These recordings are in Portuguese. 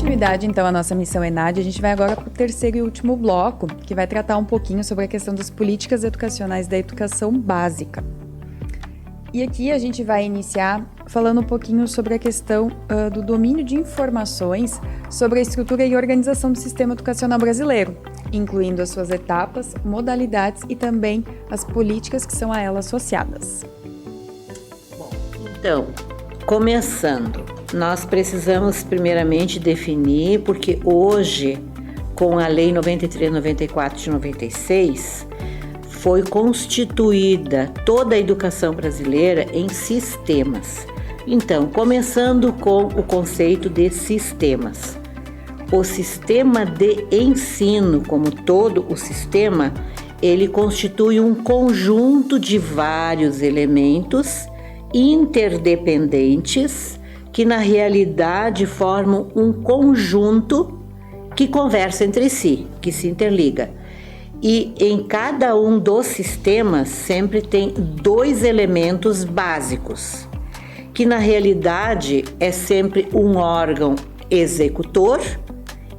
continuidade, então, à nossa missão ENAD, a gente vai agora para o terceiro e último bloco, que vai tratar um pouquinho sobre a questão das políticas educacionais da educação básica. E aqui a gente vai iniciar falando um pouquinho sobre a questão do domínio de informações sobre a estrutura e organização do sistema educacional brasileiro, incluindo as suas etapas, modalidades e também as políticas que são a ela associadas. Bom, então, começando, nós precisamos primeiramente definir, porque hoje, com a Lei 93/94 de 96, foi constituída toda a educação brasileira em sistemas. Então, começando com o conceito de sistemas. O sistema de ensino, como todo o sistema, ele constitui um conjunto de vários elementos interdependentes que na realidade formam um conjunto que conversa entre si, que se interliga. E em cada um dos sistemas sempre tem dois elementos básicos, que na realidade é sempre um órgão executor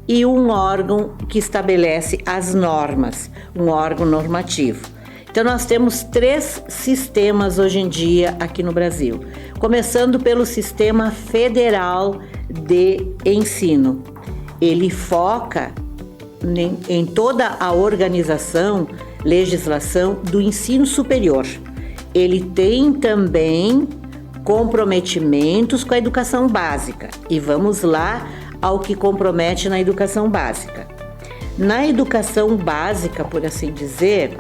e um órgão que estabelece as normas, um órgão normativo. Então nós temos 3 sistemas hoje em dia aqui no Brasil, começando pelo Sistema Federal de Ensino. Ele foca em toda a organização, legislação do ensino superior. Ele tem também comprometimentos com a educação básica. E vamos lá ao que compromete na educação básica. Na educação básica, por assim dizer,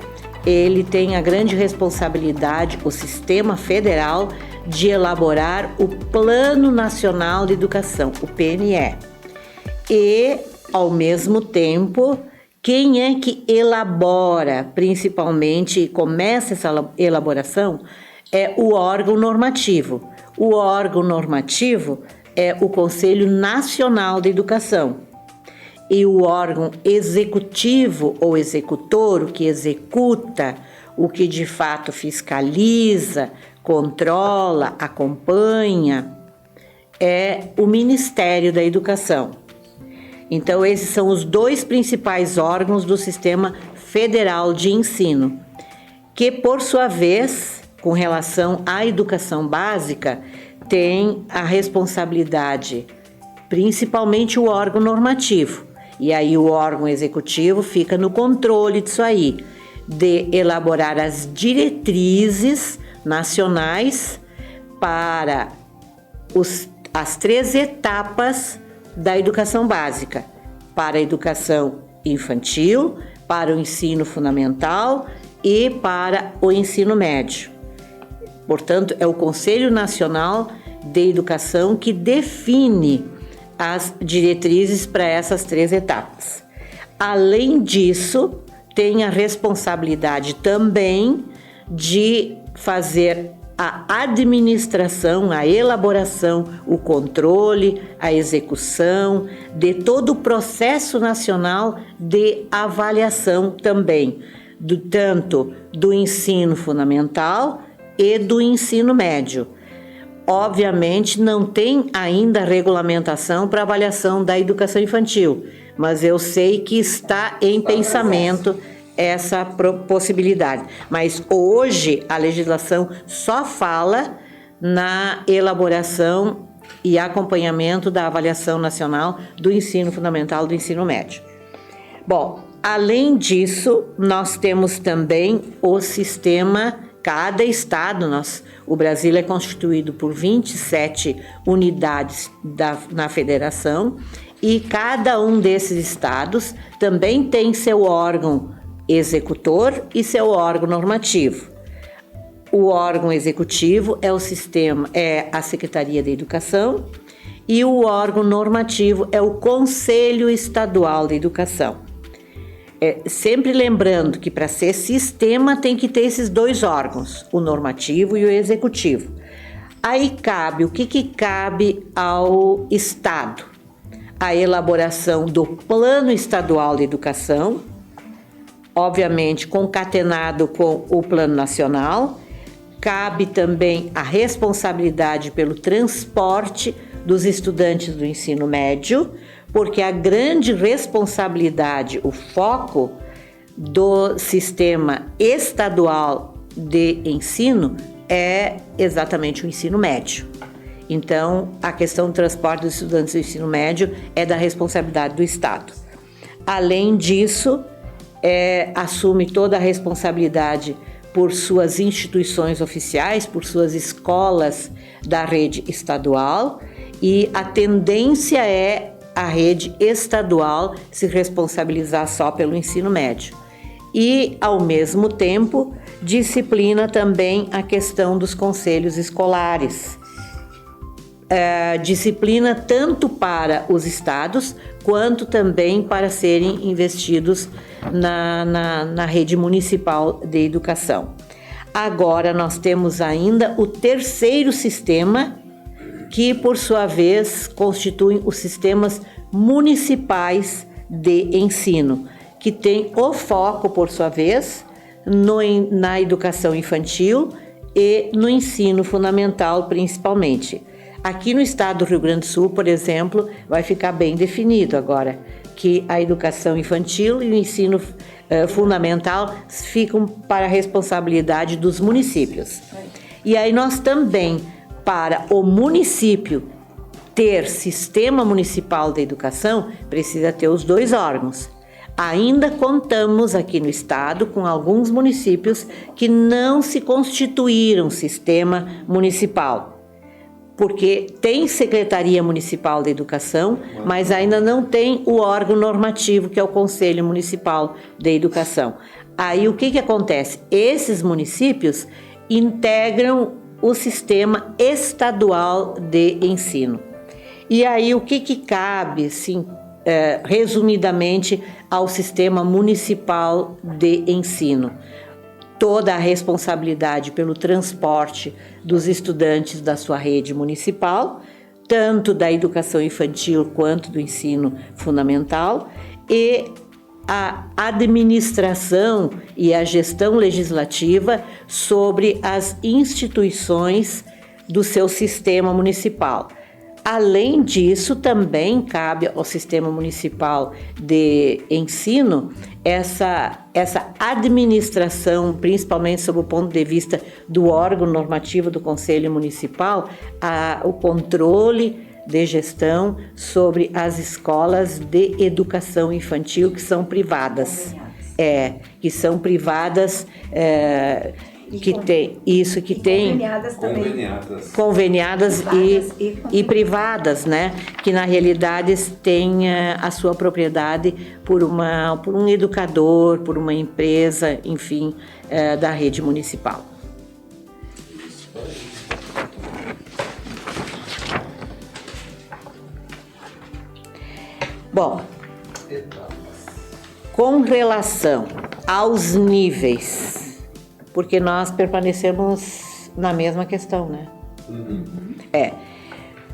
ele tem a grande responsabilidade, o Sistema Federal, de elaborar o Plano Nacional de Educação, o PNE. E, ao mesmo tempo, quem é que elabora, principalmente, e começa essa elaboração, é o órgão normativo. O órgão normativo é o Conselho Nacional de Educação. E o órgão executivo ou executor, o que executa, o que de fato fiscaliza, controla, acompanha, é o Ministério da Educação. Então, esses são os 2 principais órgãos do Sistema Federal de Ensino, que, por sua vez, com relação à educação básica, tem a responsabilidade, principalmente o órgão normativo. E aí o órgão executivo fica no controle disso aí, de elaborar as diretrizes nacionais para as 3 etapas da educação básica, para a educação infantil, para o ensino fundamental e para o ensino médio. Portanto, é o Conselho Nacional de Educação que define as diretrizes para essas 3 etapas. Além disso, tem a responsabilidade também de fazer a administração, a elaboração, o controle, a execução de todo o processo nacional de avaliação também, tanto do ensino fundamental e do ensino médio. Obviamente não tem ainda regulamentação para avaliação da educação infantil, mas eu sei que está em pensamento essa possibilidade. Mas hoje a legislação só fala na elaboração e acompanhamento da avaliação nacional do ensino fundamental e do ensino médio. Bom, além disso, nós temos também o sistema, cada estado, o Brasil é constituído por 27 unidades na federação e cada um desses estados também tem seu órgão executor e seu órgão normativo. O órgão executivo é a Secretaria de Educação e o órgão normativo é o Conselho Estadual de Educação. Sempre lembrando que para ser sistema tem que ter esses 2 órgãos, o normativo e o executivo. Aí cabe, o que cabe ao Estado? A elaboração do Plano Estadual de Educação, obviamente concatenado com o Plano Nacional. Cabe também a responsabilidade pelo transporte dos estudantes do ensino médio, porque a grande responsabilidade, o foco do sistema estadual de ensino é exatamente o ensino médio. Então, a questão do transporte dos estudantes do ensino médio é da responsabilidade do Estado. Além disso, assume toda a responsabilidade por suas instituições oficiais, por suas escolas da rede estadual, e a tendência é a rede estadual se responsabilizar só pelo ensino médio. E, ao mesmo tempo, disciplina também a questão dos conselhos escolares. Disciplina tanto para os estados quanto também para serem investidos na rede municipal de educação. Agora nós temos ainda o terceiro sistema, que por sua vez constituem os sistemas municipais de ensino, que tem o foco por sua vez na educação infantil e no ensino fundamental principalmente. Aqui no estado do Rio Grande do Sul, por exemplo, vai ficar bem definido agora que a educação infantil e o ensino fundamental ficam para a responsabilidade dos municípios. E aí nós também, para o município ter sistema municipal de educação, precisa ter os dois órgãos. Ainda contamos aqui no estado com alguns municípios que não se constituíram sistema municipal, porque tem Secretaria Municipal de Educação, mas ainda não tem o órgão normativo, que é o Conselho Municipal de Educação. Aí o que acontece? Esses municípios integram o sistema estadual de ensino. E aí o que cabe, assim, resumidamente, ao sistema municipal de ensino? Toda a responsabilidade pelo transporte dos estudantes da sua rede municipal, tanto da educação infantil quanto do ensino fundamental, e a administração e a gestão legislativa sobre as instituições do seu sistema municipal. Além disso, também cabe ao sistema municipal de ensino essa administração, principalmente sob o ponto de vista do órgão normativo do Conselho Municipal, o controle de gestão sobre as escolas de educação infantil que são privadas. Que são privadas, conveniadas e privadas, né? Que na realidade têm a sua propriedade por um educador, por uma empresa, enfim, da rede municipal. Bom, com relação aos níveis, porque nós permanecemos na mesma questão, né?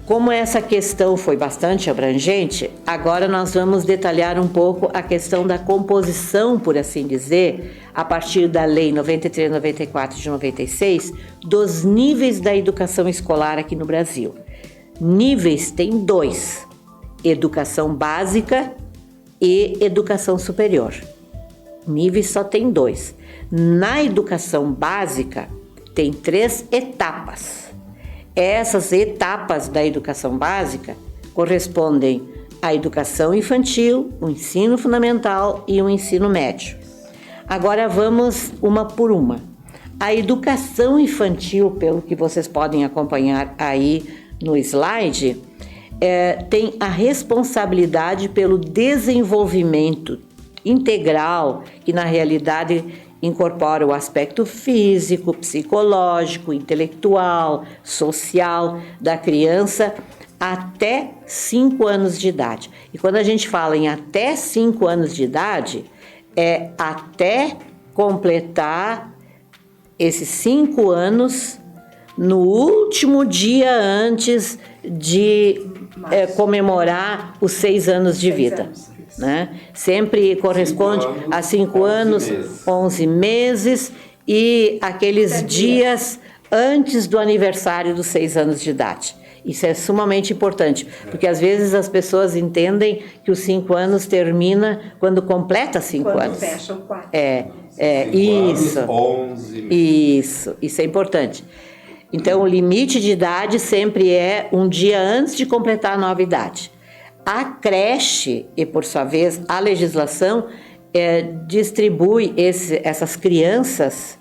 Como essa questão foi bastante abrangente, agora nós vamos detalhar um pouco a questão da composição, por assim dizer, a partir da Lei 93/94 de 96, dos níveis da educação escolar aqui no Brasil. Níveis tem 2, educação básica e educação superior. Níveis só tem 2. Na educação básica, tem 3 etapas. Essas etapas da educação básica correspondem à educação infantil, o ensino fundamental e o ensino médio. Agora vamos uma por uma. A educação infantil, pelo que vocês podem acompanhar aí no slide, tem a responsabilidade pelo desenvolvimento integral, que na realidade incorpora o aspecto físico, psicológico, intelectual, social da criança até 5 anos de idade. E quando a gente fala em até 5 anos de idade, é até completar esses 5 anos no último dia antes de comemorar os 6 anos de vida. Né? Sempre corresponde a 5 anos, 11 meses e aqueles dias antes do aniversário dos 6 anos de idade. Isso é sumamente importante, porque às vezes as pessoas entendem que os 5 anos termina quando completa 5 anos. Quando fecha o 4. Isso. 11. Isso é importante. Então, o limite de idade sempre é um dia antes de completar a nova idade. A creche, e por sua vez, a legislação distribui essas crianças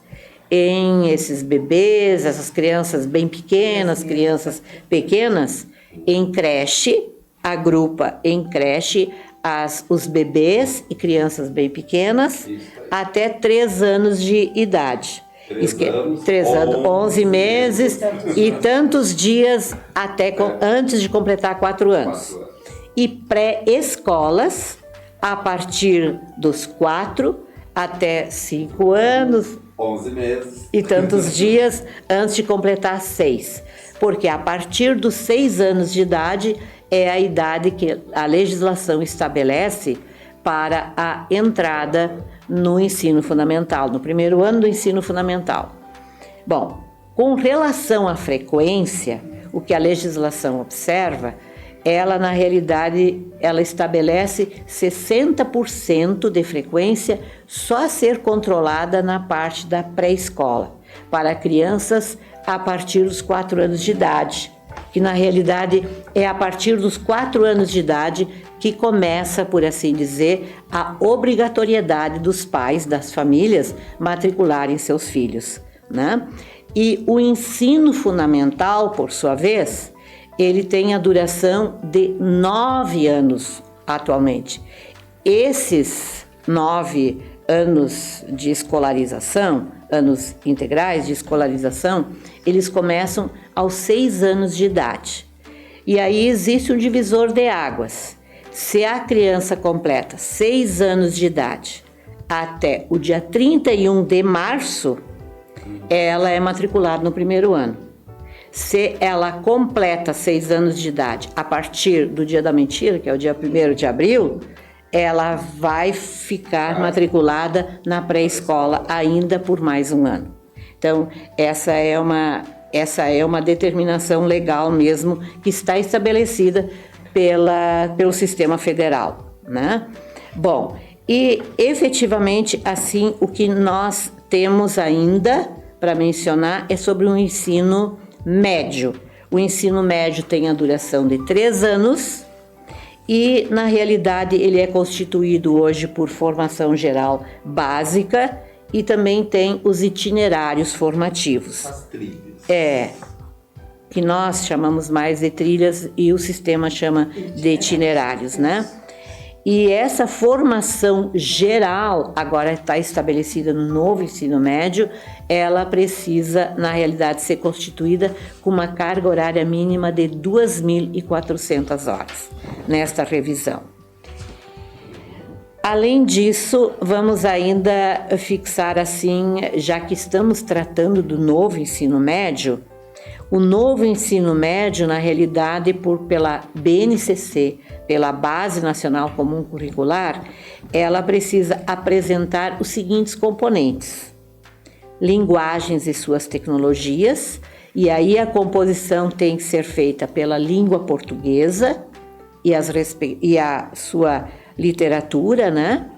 em esses bebês, essas crianças bem pequenas, crianças pequenas, em creche, agrupa em creche os bebês e crianças bem pequenas até 3 anos de idade. 3 anos, 11 meses e tantos dias antes de completar 4 anos. E pré-escolas, a partir dos 4 até 5 anos, 11 meses. E tantos dias antes de completar 6. Porque a partir dos 6 anos de idade é a idade que a legislação estabelece para a entrada no ensino fundamental, no primeiro ano do ensino fundamental. Bom, com relação à frequência, o que a legislação observa, ela na realidade ela estabelece 60% de frequência só a ser controlada na parte da pré-escola, para crianças a partir dos 4 anos de idade, que na realidade é a partir dos 4 anos de idade que começa, por assim dizer, a obrigatoriedade dos pais, das famílias, matricularem seus filhos, né? E o ensino fundamental, por sua vez, ele tem a duração de 9 anos atualmente. Esses 9 anos de escolarização, anos integrais de escolarização, eles começam aos 6 anos de idade. E aí existe um divisor de águas. Se a criança completa 6 anos de idade até o dia 31 de março, ela é matriculada no primeiro ano. Se ela completa 6 anos de idade a partir do dia da mentira, que é o dia 1º de abril, ela vai ficar matriculada na pré-escola ainda por mais um ano. Então, essa é uma determinação legal mesmo que está estabelecida pelo sistema federal, né? Bom, e efetivamente assim o que nós temos ainda para mencionar é sobre o ensino médio. O ensino médio tem a duração de 3 anos e, na realidade, ele é constituído hoje por formação geral básica e também tem os itinerários formativos. As trilhas. Que nós chamamos mais de trilhas e o sistema chama de itinerários, né? E essa formação geral, agora está estabelecida no novo ensino médio, ela precisa, na realidade, ser constituída com uma carga horária mínima de 2.400 horas nesta revisão. Além disso, vamos ainda fixar assim, já que estamos tratando do novo ensino médio, o novo ensino médio, na realidade, pela BNCC, pela Base Nacional Comum Curricular, ela precisa apresentar os seguintes componentes: linguagens e suas tecnologias, e aí a composição tem que ser feita pela língua portuguesa e a sua literatura, né?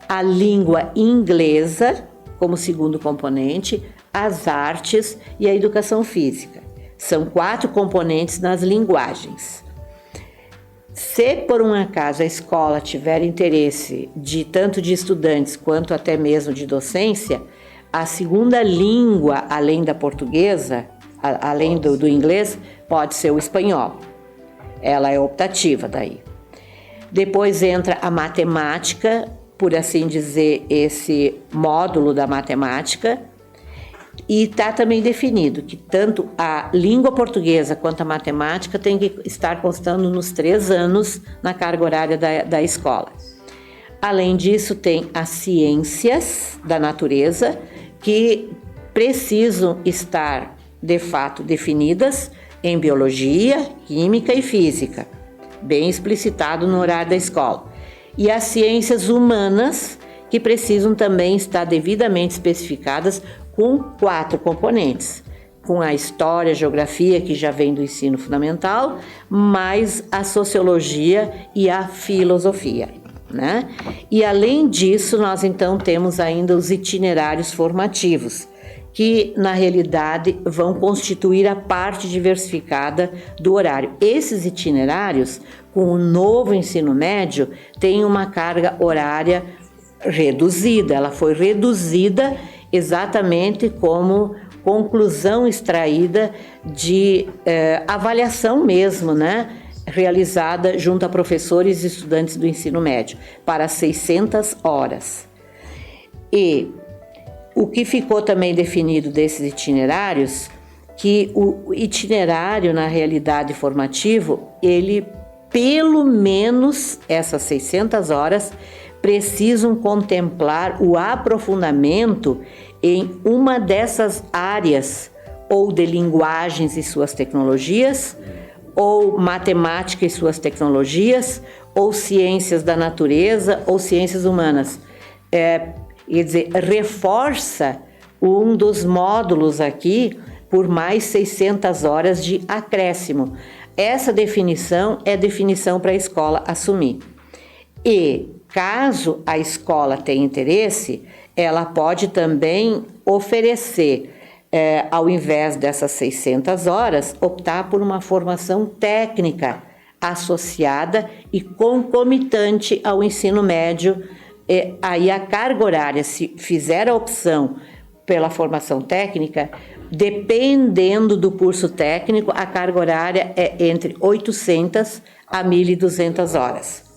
A língua inglesa como segundo componente, as artes e a educação física. São 4 componentes nas linguagens. Se por um acaso a escola tiver interesse tanto de estudantes quanto até mesmo de docência, a segunda língua, além da portuguesa, além do inglês, pode ser o espanhol. Ela é optativa daí. Depois entra a matemática, por assim dizer, esse módulo da matemática. E está também definido que tanto a língua portuguesa quanto a matemática tem que estar constando nos 3 anos na carga horária da escola. Além disso, tem as ciências da natureza, que precisam estar, de fato, definidas em biologia, química e física, bem explicitado no horário da escola. E as ciências humanas, que precisam também estar devidamente especificadas com 4 componentes, com a história, a geografia, que já vem do ensino fundamental, mais a sociologia e a filosofia, né? E além disso, nós então temos ainda os itinerários formativos, que na realidade vão constituir a parte diversificada do horário. Esses itinerários, com o novo ensino médio, têm uma carga horária reduzida. Ela foi reduzida exatamente como conclusão extraída de avaliação mesmo, né? Realizada junto a professores e estudantes do ensino médio, para 600 horas. E o que ficou também definido desses itinerários, que o itinerário, na realidade formativo, ele, pelo menos essas 600 horas, precisam contemplar o aprofundamento em uma dessas áreas, ou de linguagens e suas tecnologias, ou matemática e suas tecnologias, ou ciências da natureza, ou ciências humanas. Quer dizer, reforça um dos módulos aqui por mais 600 horas de acréscimo. Essa definição é definição para a escola assumir. E, caso a escola tenha interesse, ela pode também oferecer, ao invés dessas 600 horas, optar por uma formação técnica associada e concomitante ao ensino médio. Aí a carga horária, se fizer a opção pela formação técnica, dependendo do curso técnico, a carga horária é entre 800 a 1.200 horas.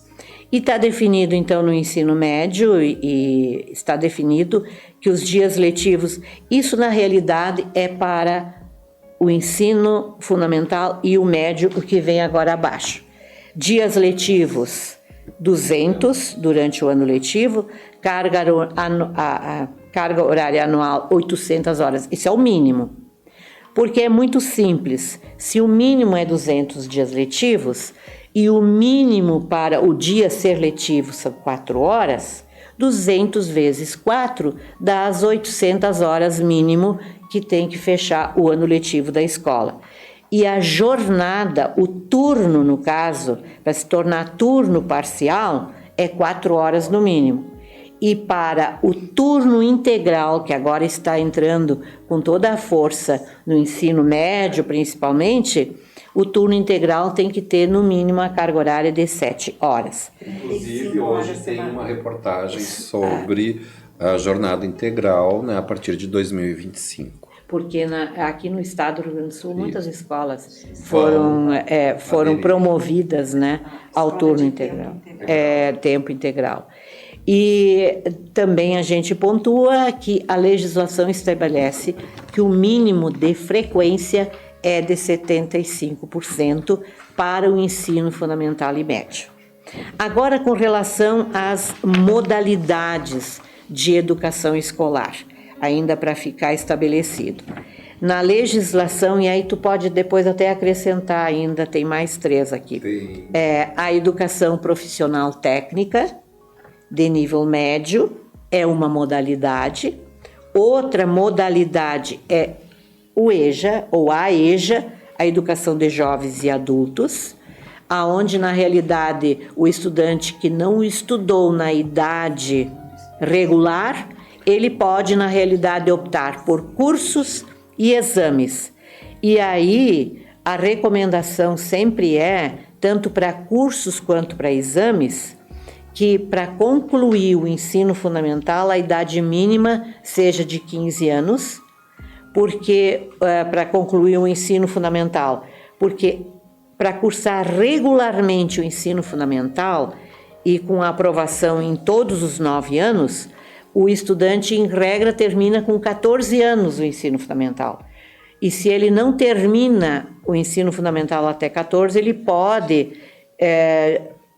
E está definido, então, no ensino médio, e está definido que os dias letivos, isso na realidade é para o ensino fundamental e o médio, o que vem agora abaixo. Dias letivos, 200 durante o ano letivo, carga horária anual, 800 horas. Isso é o mínimo. Porque é muito simples. Se o mínimo é 200 dias letivos e o mínimo para o dia ser letivo são 4 horas, 200 vezes 4 dá as 800 horas mínimo que tem que fechar o ano letivo da escola. E a jornada, o turno no caso, para se tornar turno parcial, é 4 horas no mínimo. E para o turno integral, que agora está entrando com toda a força no ensino médio principalmente, o turno integral tem que ter no mínimo a carga horária de 7 horas. Inclusive, hoje tem uma reportagem sobre a jornada integral, né, a partir de 2025. Porque aqui no estado do Rio Grande do Sul, muitas escolas foram promovidas, né, ao turno integral, tempo integral. E também a gente pontua que a legislação estabelece que o mínimo de frequência é de 75% para o ensino fundamental e médio. Agora, com relação às modalidades de educação escolar, ainda para ficar estabelecido. Na legislação, e aí tu pode depois até acrescentar ainda, tem mais 3 aqui. A educação profissional técnica, de nível médio, é uma modalidade. Outra modalidade é o EJA, ou a EJA, a educação de jovens e adultos, aonde na realidade o estudante que não estudou na idade regular, ele pode na realidade optar por cursos e exames. E aí a recomendação sempre é, tanto para cursos quanto para exames, que para concluir o ensino fundamental a idade mínima seja de 15 anos, porque para concluir o ensino fundamental, porque para cursar regularmente o ensino fundamental e com a aprovação em todos os 9 anos, o estudante, em regra, termina com 14 anos o ensino fundamental. E se ele não termina o ensino fundamental até 14, ele pode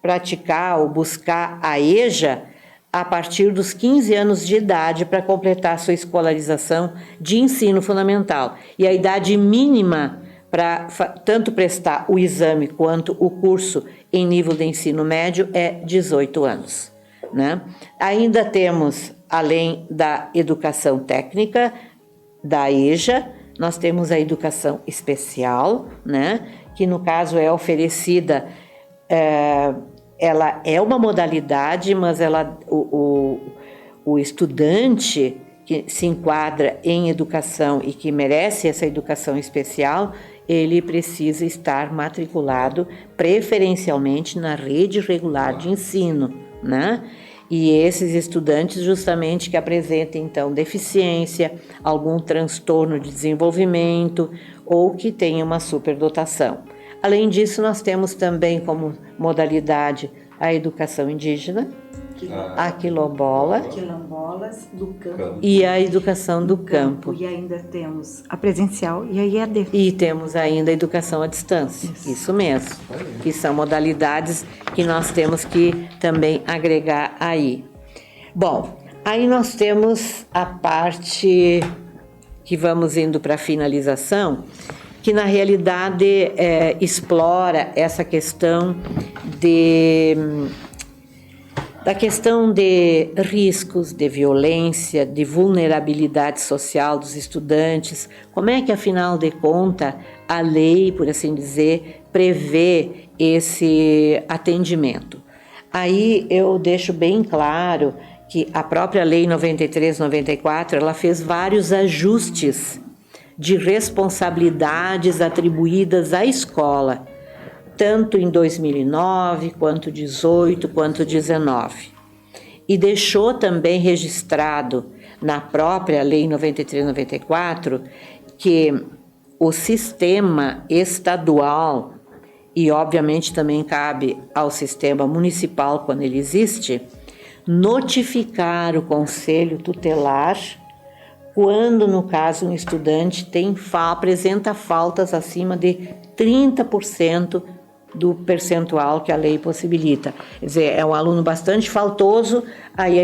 praticar ou buscar a EJA a partir dos 15 anos de idade para completar sua escolarização de ensino fundamental. E a idade mínima para tanto prestar o exame quanto o curso em nível de ensino médio é 18 anos. Né? Ainda temos, além da educação técnica, da EJA, nós temos a educação especial, né? Que no caso é oferecida, ela é uma modalidade, mas o estudante que se enquadra em educação e que merece essa educação especial, ele precisa estar matriculado preferencialmente na rede regular de ensino, né? E esses estudantes justamente que apresentem então deficiência, algum transtorno de desenvolvimento ou que tenham uma superdotação. Além disso, nós temos também como modalidade a educação indígena, a quilombola, Quilombolas do campo. e a educação do campo. E ainda temos a presencial e a EAD. E temos ainda a educação à distância, isso mesmo, que são modalidades que nós temos que também agregar aí. Bom, aí nós temos a parte que vamos indo para a finalização, que na realidade explora essa questão da questão de riscos, de violência, de vulnerabilidade social dos estudantes. Como é que, afinal de contas, a lei, por assim dizer, prevê esse atendimento? Aí eu deixo bem claro que a própria Lei 93/94, ela fez vários ajustes de responsabilidades atribuídas à escola, tanto em 2009, quanto 18, quanto 19. E deixou também registrado na própria Lei 93/94 que o sistema estadual, e obviamente também cabe ao sistema municipal quando ele existe, notificar o conselho tutelar quando, no caso, um estudante apresenta faltas acima de 30% do percentual que a lei possibilita. Quer dizer, é um aluno bastante faltoso, aí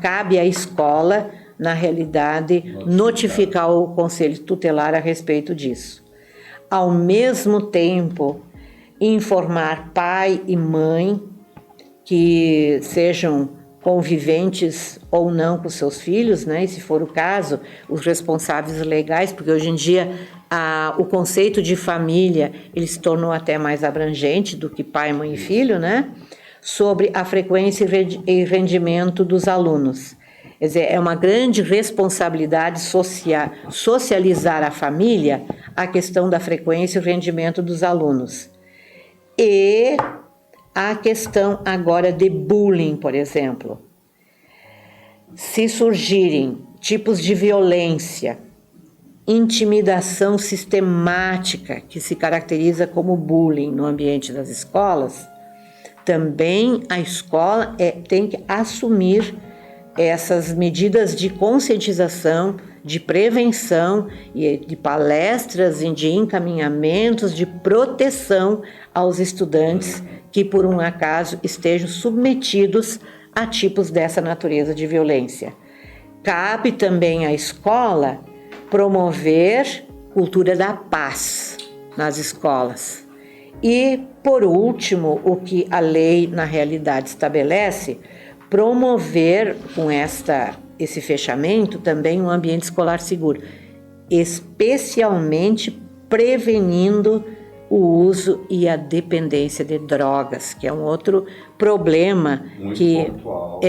cabe à escola, na realidade, notificar o conselho tutelar a respeito disso. Ao mesmo tempo, informar pai e mãe que sejam conviventes ou não com seus filhos, né? E se for o caso, os responsáveis legais, porque hoje em dia o conceito de família ele se tornou até mais abrangente do que pai, mãe e filho, né? Sobre a frequência e rendimento dos alunos. Quer dizer, é uma grande responsabilidade socializar a família a questão da frequência e rendimento dos alunos. E a questão agora de bullying, por exemplo. Se surgirem tipos de violência, intimidação sistemática, que se caracteriza como bullying no ambiente das escolas, também a escola tem que assumir essas medidas de conscientização, de prevenção e de palestras e de encaminhamentos de proteção aos estudantes que, por um acaso, estejam submetidos a tipos dessa natureza de violência. Cabe também à escola promover cultura da paz nas escolas. E, por último, o que a lei, na realidade, estabelece, promover com esse fechamento também um ambiente escolar seguro, especialmente prevenindo o uso e a dependência de drogas, que é um outro problema muito que pontual.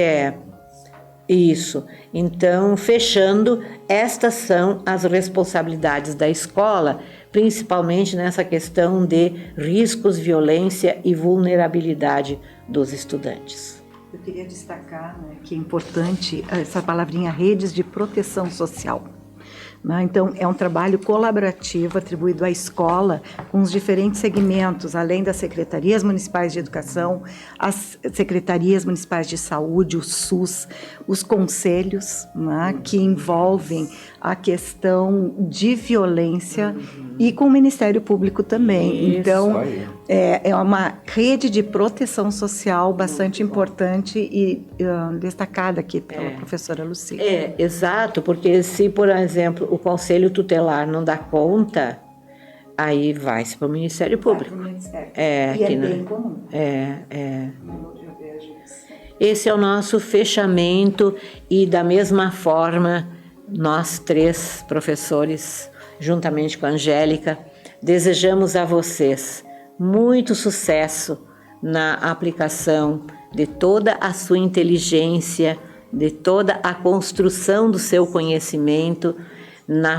Isso. Então, fechando, estas são as responsabilidades da escola, principalmente nessa questão de riscos, violência e vulnerabilidade dos estudantes. Eu queria destacar, né, que é importante essa palavrinha redes de proteção social. Então, é um trabalho colaborativo atribuído à escola com os diferentes segmentos, além das secretarias municipais de educação, as secretarias municipais de saúde, o SUS, os conselhos, né, que envolvem a questão de violência e com o Ministério Público também. Isso, então, é uma rede de proteção social bastante importante e destacada aqui pela professora Lucília. Exato, porque se, por exemplo, o Conselho Tutelar não dá conta, aí vai-se para o Ministério Público. Bem comum. Esse é o nosso fechamento e, da mesma forma, nós três professores juntamente com a Angélica, desejamos a vocês muito sucesso na aplicação de toda a sua inteligência, de toda a construção do seu conhecimento nas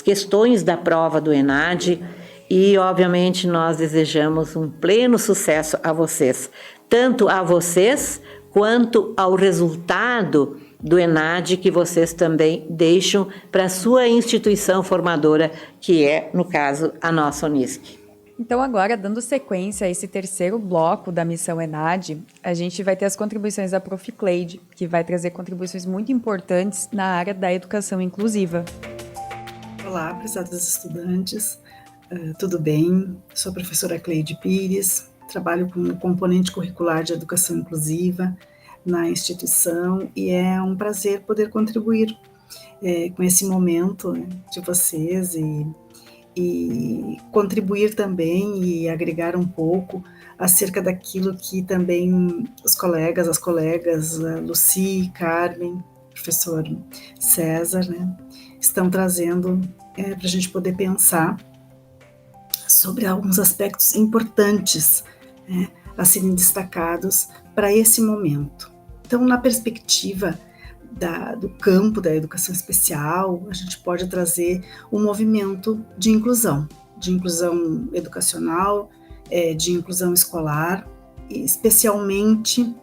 questões da prova do ENAD, e obviamente nós desejamos um pleno sucesso a vocês, tanto a vocês quanto ao resultado do ENAD que vocês também deixam para a sua instituição formadora, que é, no caso, a nossa Unisc. Então agora, dando sequência a esse terceiro bloco da missão ENAD, a gente vai ter as contribuições da Prof. Cleide, que vai trazer contribuições muito importantes na área da educação inclusiva. Olá, prezados estudantes, tudo bem? Sou a professora Cleide Pires, trabalho com o componente curricular de educação inclusiva na instituição e é um prazer poder contribuir com esse momento, né, de vocês e contribuir também e agregar um pouco acerca daquilo que também as colegas, Lucy, Carmen, professor César, né, estão trazendo para a gente poder pensar sobre alguns aspectos importantes, né, a serem destacados para esse momento. Então, na perspectiva do campo da educação especial, a gente pode trazer um movimento de inclusão educacional, de inclusão escolar, especialmente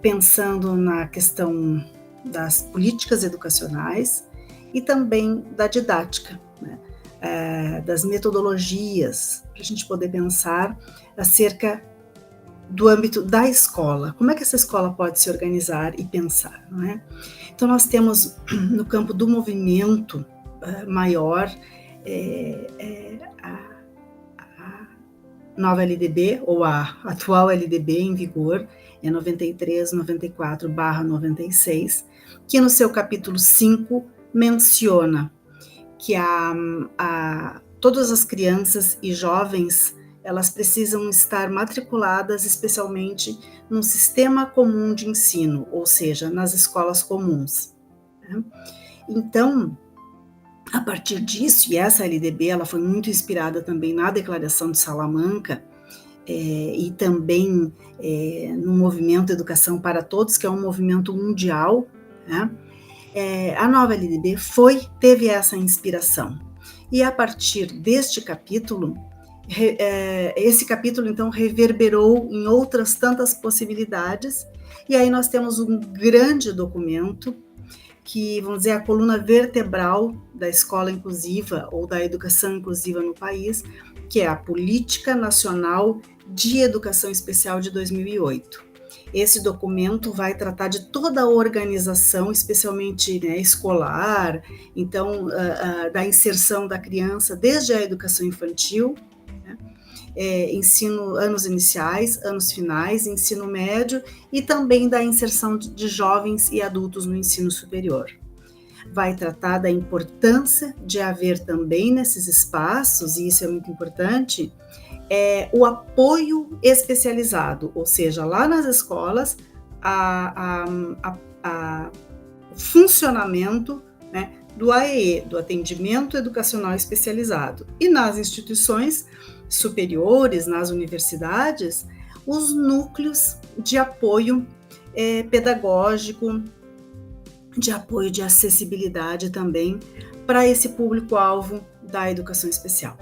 pensando na questão das políticas educacionais e também da didática, né? Das metodologias, para a gente poder pensar acerca do âmbito da escola, como é que essa escola pode se organizar e pensar, não é? Então nós temos no campo do movimento maior a nova LDB, ou a atual LDB em vigor, é 93/94/96, que no seu capítulo 5 menciona que todas as crianças e jovens elas precisam estar matriculadas especialmente num sistema comum de ensino, ou seja, nas escolas comuns, né? Então, a partir disso, e essa LDB ela foi muito inspirada também na Declaração de Salamanca, e também no movimento Educação para Todos, que é um movimento mundial, né? A nova LDB teve essa inspiração. E a partir deste capítulo, esse capítulo então reverberou em outras tantas possibilidades, e aí nós temos um grande documento que, vamos dizer, a coluna vertebral da escola inclusiva ou da educação inclusiva no país, que é a Política Nacional de Educação Especial de 2008. Esse documento vai tratar de toda a organização, especialmente, né, escolar, então da inserção da criança desde a educação infantil, ensino, anos iniciais, anos finais, ensino médio e também da inserção de jovens e adultos no ensino superior. Vai tratar da importância de haver também nesses espaços, e isso é muito importante, o apoio especializado, ou seja, lá nas escolas, o funcionamento, né, do AEE, do Atendimento Educacional Especializado, e nas instituições superiores, nas universidades, os núcleos de apoio pedagógico, de apoio de acessibilidade também para esse público-alvo da educação especial.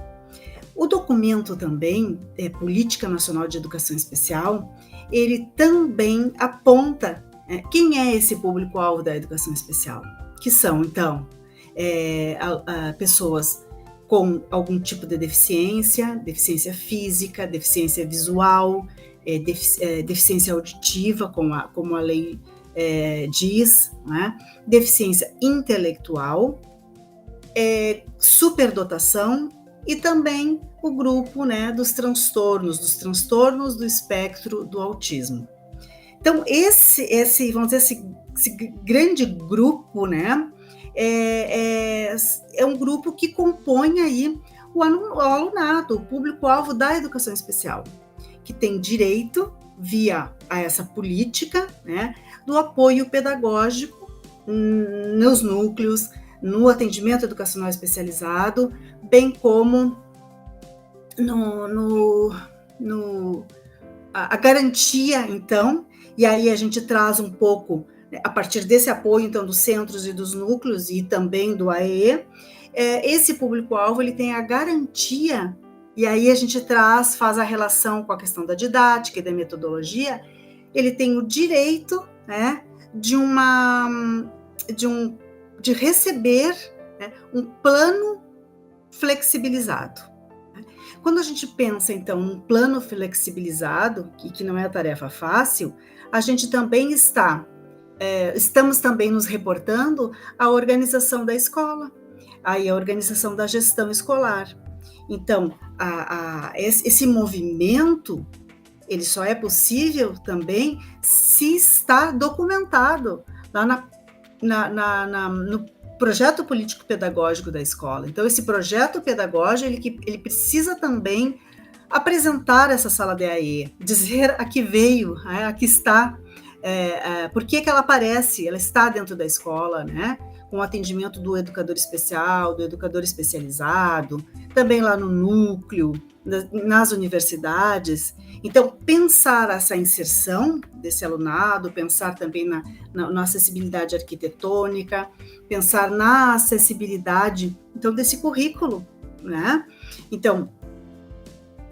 O documento também, Política Nacional de Educação Especial, ele também aponta quem é esse público-alvo da educação especial, que são, então, pessoas com algum tipo de deficiência física, deficiência visual, deficiência auditiva, como a lei diz, né? Deficiência intelectual, superdotação e também o grupo, né, dos transtornos do espectro do autismo. Então, vamos dizer, esse grande grupo, né, é um grupo que compõe aí o alunado, o público-alvo da educação especial, que tem direito, via a essa política, né, do apoio pedagógico nos núcleos, no atendimento educacional especializado, bem como a garantia, então, e aí a gente traz um pouco, a partir desse apoio, então, dos centros e dos núcleos e também do AEE, esse público-alvo, ele tem a garantia, e aí a gente faz a relação com a questão da didática e da metodologia, ele tem o direito, né, de receber, né, um plano flexibilizado. Quando a gente pensa, então, num plano flexibilizado, que não é tarefa fácil, a gente também estamos também nos reportando à organização da escola, aí a organização da gestão escolar. Então, esse movimento, ele só é possível também se está documentado lá no projeto político-pedagógico da escola. Então, esse projeto pedagógico, ele precisa também apresentar essa sala de AE, dizer a que veio, aqui está, por que ela aparece, ela está dentro da escola, né? Com o atendimento do educador especial, do educador especializado, também lá no núcleo, nas universidades. Então, pensar essa inserção desse alunado, pensar também na acessibilidade arquitetônica, pensar na acessibilidade, então, desse currículo, né? Então,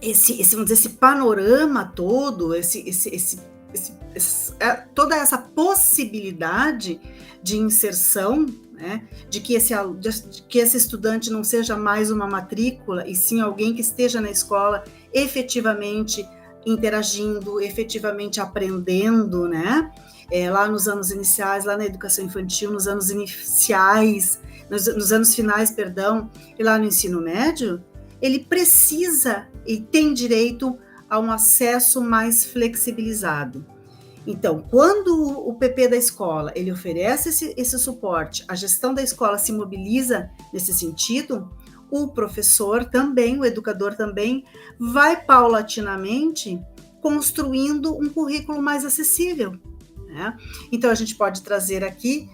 vamos dizer, esse panorama todo, toda essa possibilidade de inserção, né, de que esse estudante não seja mais uma matrícula, e sim alguém que esteja na escola efetivamente interagindo, efetivamente aprendendo, né? Lá nos anos iniciais, lá na educação infantil, nos anos iniciais, nos anos finais, perdão, e lá no ensino médio, ele precisa e tem direito a um acesso mais flexibilizado. Então, quando o PP da escola ele oferece esse suporte, a gestão da escola se mobiliza nesse sentido, o professor também, o educador também, vai paulatinamente construindo um currículo mais acessível, né? Então, a gente pode trazer aqui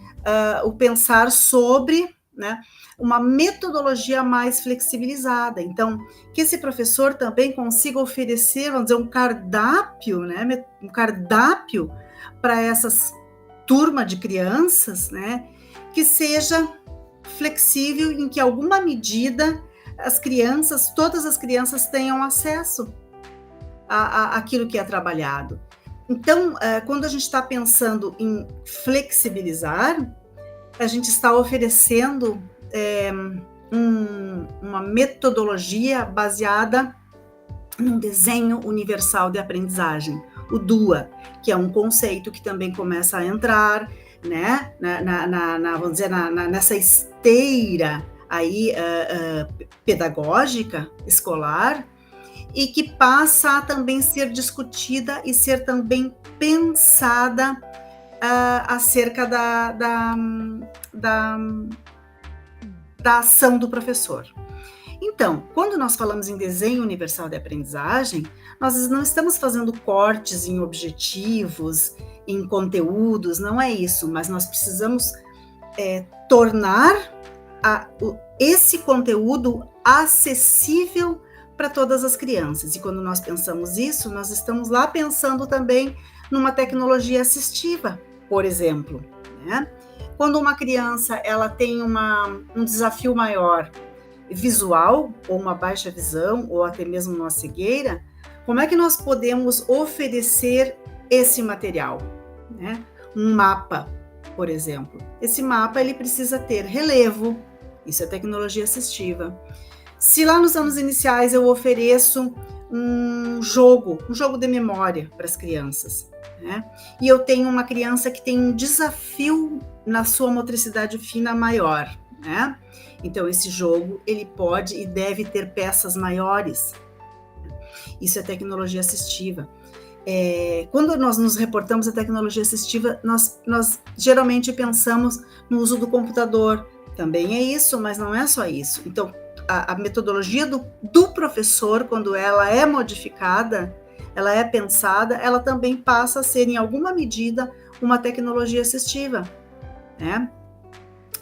o pensar sobre, né, uma metodologia mais flexibilizada. Então, que esse professor também consiga oferecer, vamos dizer, um cardápio, né, um cardápio para essas turma de crianças, né, que seja flexível, em que alguma medida todas as crianças tenham acesso àquilo que é trabalhado. Então, quando a gente está pensando em flexibilizar, a gente está oferecendo uma metodologia baseada num desenho universal de aprendizagem, o DUA, que é um conceito que também começa a entrar, né, vamos dizer, nessa esteira aí, pedagógica, escolar, e que passa a também ser discutida e ser também pensada acerca da ação do professor. Então, quando nós falamos em desenho universal de aprendizagem, nós não estamos fazendo cortes em objetivos, em conteúdos, não é isso, mas nós precisamos tornar esse conteúdo acessível para todas as crianças. E quando nós pensamos isso, nós estamos lá pensando também numa tecnologia assistiva, por exemplo, né? Quando uma criança ela tem um desafio maior visual, ou uma baixa visão, ou até mesmo uma cegueira, como é que nós podemos oferecer esse material, né? Um mapa, por exemplo. Esse mapa ele precisa ter relevo, isso é tecnologia assistiva. Se lá nos anos iniciais eu ofereço um jogo de memória para as crianças, né? E eu tenho uma criança que tem um desafio na sua motricidade fina maior, né? Então, esse jogo, ele pode e deve ter peças maiores. Isso é tecnologia assistiva. Quando nós nos reportamos à tecnologia assistiva, nós geralmente pensamos no uso do computador. Também é isso, mas não é só isso. Então, a metodologia do professor, quando ela é modificada, ela é pensada, ela também passa a ser, em alguma medida, uma tecnologia assistiva, né?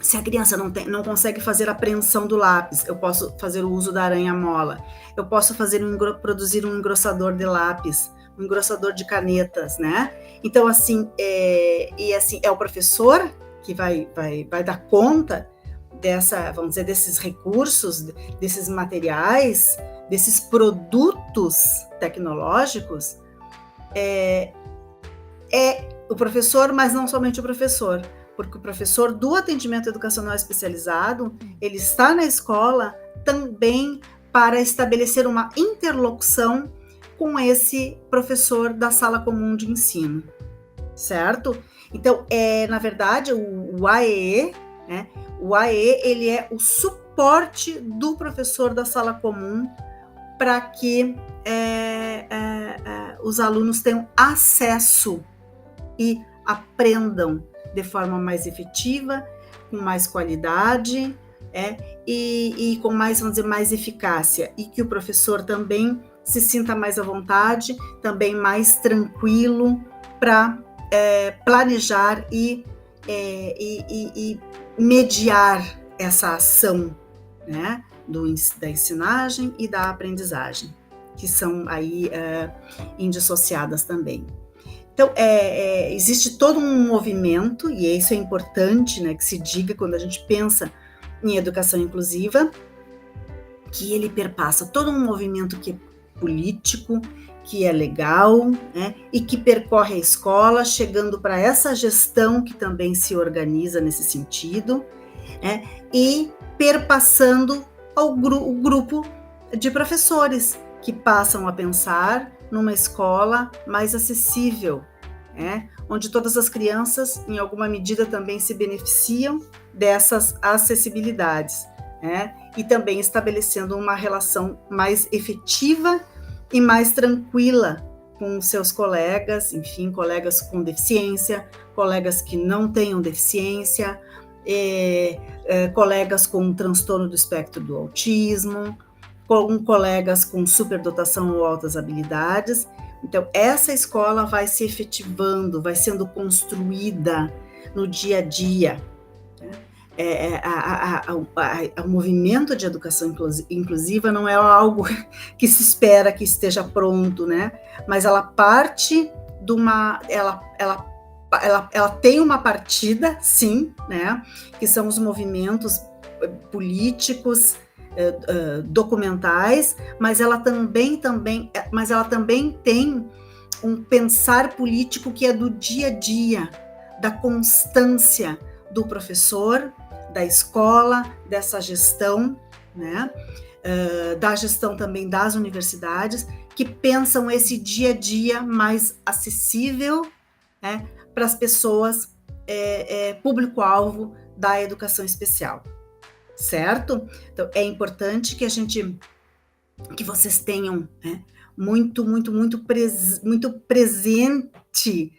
Se a criança não consegue fazer a apreensão do lápis, eu posso fazer o uso da aranha-mola. Eu posso produzir um engrossador de lápis, um engrossador de canetas, né? Então, assim, é o professor que vai dar conta vamos dizer, desses recursos, desses materiais, desses produtos tecnológicos, é o professor, mas não somente o professor, porque o professor do atendimento educacional especializado, ele está na escola também para estabelecer uma interlocução com esse professor da sala comum de ensino, certo? Então, na verdade, o AEE, né? O AEE, ele é o suporte do professor da sala comum para que os alunos tenham acesso e aprendam de forma mais efetiva, com mais qualidade, e com mais, vamos dizer, mais eficácia, e que o professor também se sinta mais à vontade, também mais tranquilo para planejar e mediar essa ação, né, da ensinagem e da aprendizagem, que são aí indissociadas também. Então, existe todo um movimento, e isso é importante, né, que se diga quando a gente pensa em educação inclusiva, que ele perpassa todo um movimento que é político, que é legal, né, e que percorre a escola, chegando para essa gestão que também se organiza nesse sentido, e perpassando o grupo de professores que passam a pensar numa escola mais acessível, onde todas as crianças, em alguma medida, também se beneficiam dessas acessibilidades, e também estabelecendo uma relação mais efetiva e mais tranquila com seus colegas, enfim, colegas com deficiência, colegas que não tenham deficiência, colegas com transtorno do espectro do autismo, com colegas com superdotação ou altas habilidades. Então, essa escola vai se efetivando, vai sendo construída no dia a dia. O movimento de educação inclusiva não é algo que se espera que esteja pronto, né? Mas ela parte de uma... Ela tem uma partida, sim, né? Que são os movimentos políticos, documentais, mas ela também tem um pensar político que é do dia a dia, da constância do professor, da escola, dessa gestão, né? Da gestão também das universidades, que pensam esse dia a dia mais acessível, né, para as pessoas, público-alvo da educação especial. Certo? Então, é importante que vocês tenham, né, muito presente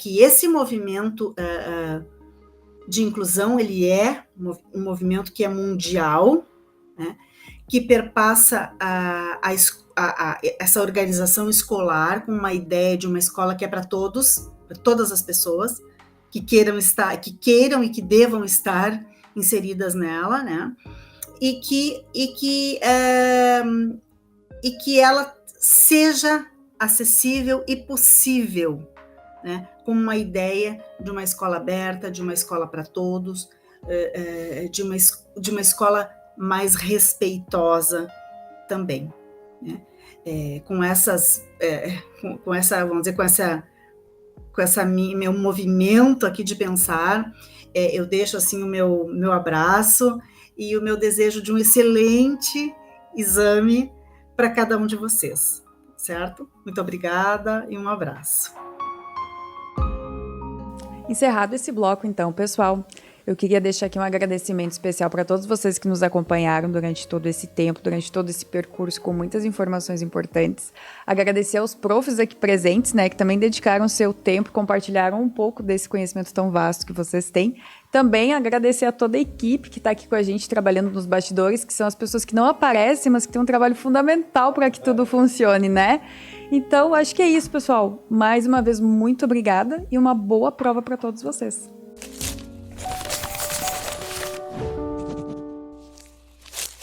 que esse movimento de inclusão, ele é um movimento que é mundial, né, que perpassa essa organização escolar com uma ideia de uma escola que é para todos, para todas as pessoas que queiram e que devam estar inseridas nela, né? E que ela seja acessível e possível, né? Com uma ideia de uma escola aberta, de uma escola para todos, de uma escola mais respeitosa também, né? Com essa meu movimento aqui de pensar, eu deixo assim o meu abraço e o meu desejo de um excelente exame para cada um de vocês, certo? Muito obrigada e um abraço. Encerrado esse bloco, então, pessoal, eu queria deixar aqui um agradecimento especial para todos vocês que nos acompanharam durante todo esse tempo, durante todo esse percurso, com muitas informações importantes. Agradecer aos profs aqui presentes, né, que também dedicaram seu tempo, compartilharam um pouco desse conhecimento tão vasto que vocês têm. Também agradecer a toda a equipe que está aqui com a gente, trabalhando nos bastidores, que são as pessoas que não aparecem, mas que têm um trabalho fundamental para que tudo funcione, né? Então, acho que é isso, pessoal. Mais uma vez, muito obrigada e uma boa prova para todos vocês.